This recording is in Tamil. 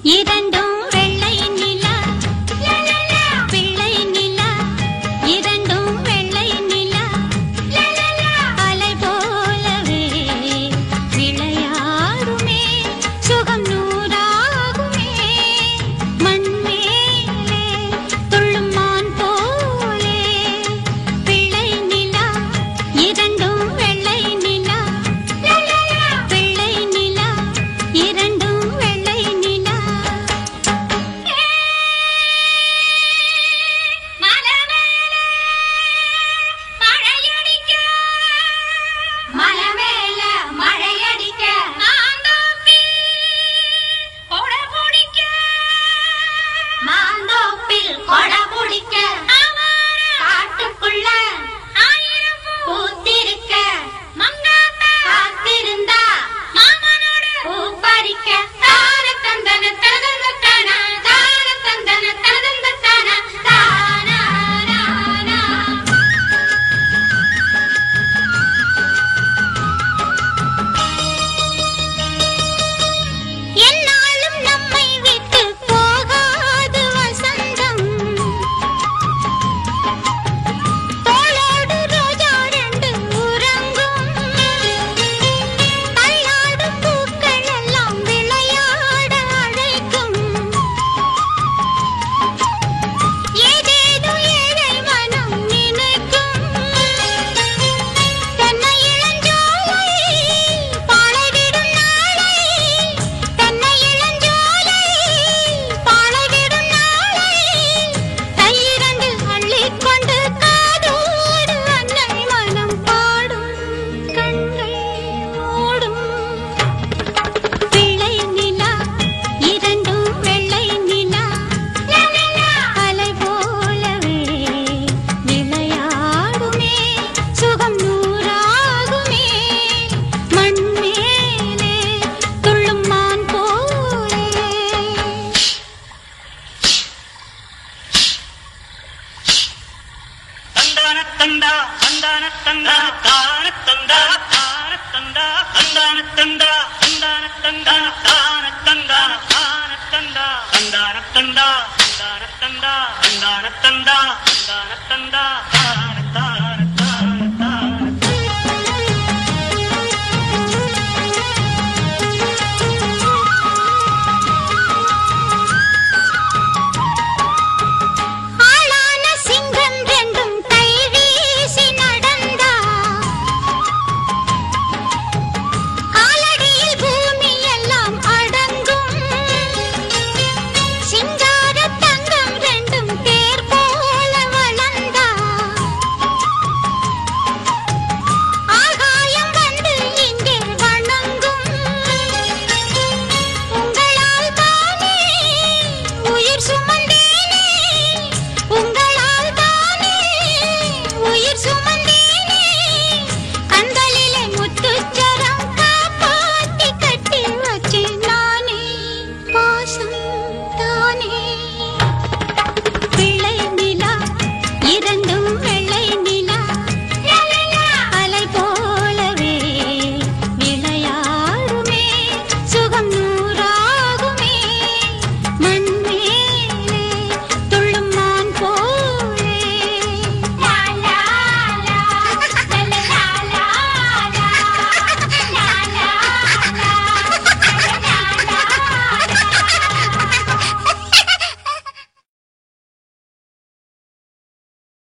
இரண்டும் வெள்ளை நிலா பிள்ளை நிலா இரண்டும் வெள்ளை நிலா அலை போலவே விளையாடுமே சுகம் நூறாகுமே மண் மேலே துள்ளும் மான் போலே பிள்ளை நிலா இரண்டும் வெள்ளை நிலா பிள்ளை நிலா இரண்டும் வெள்ளை நிலா மலை மேல மழையடிக்க மாந்தோப்பில் கொடை பிடிக்க காட்டுக்குள்ள பூத்திருக்க காத்திருந்தா பூ பறிக்க தார தந்தன ததந்த தான தார தந்தன ததந்த தான தானா என்னாலும் நம்மை விட்டு போகாது வசந்தம் தோளோடு ரோஜா ரெண்டு உறங்கும் தள்ளாடும் பூக்கள் எல்லாம் விளையாட அழைக்கும் ஏதேதோ ஏழை மனம் நினைக்கும் தென்னை இளஞ்சோலை பாளைவிடும் நாளை தென்னை இளஞ்சோலை பாளைவிடும் நாளை கையிரண்டு அள்ளிக்கொண்டு காதோடு அன்னை மனம் பாடும் கண்கள் மூடும் பிள்ளை நிலா இரண்டும் வெள்ளை நிலா அலை போலவே விளையாடுமே சுகம் நூறாகுமே மண் மேலே துள்ளும் மான் போலே தந்தான தந்தா தான தந்தா தான தந்தா தந்தான தந்தா தந்தான தந்தா தான தந்தா தான தந்தா தந்தான தந்தா தந்தான தந்தா தந்தான தந்தா தந்தான தந்தா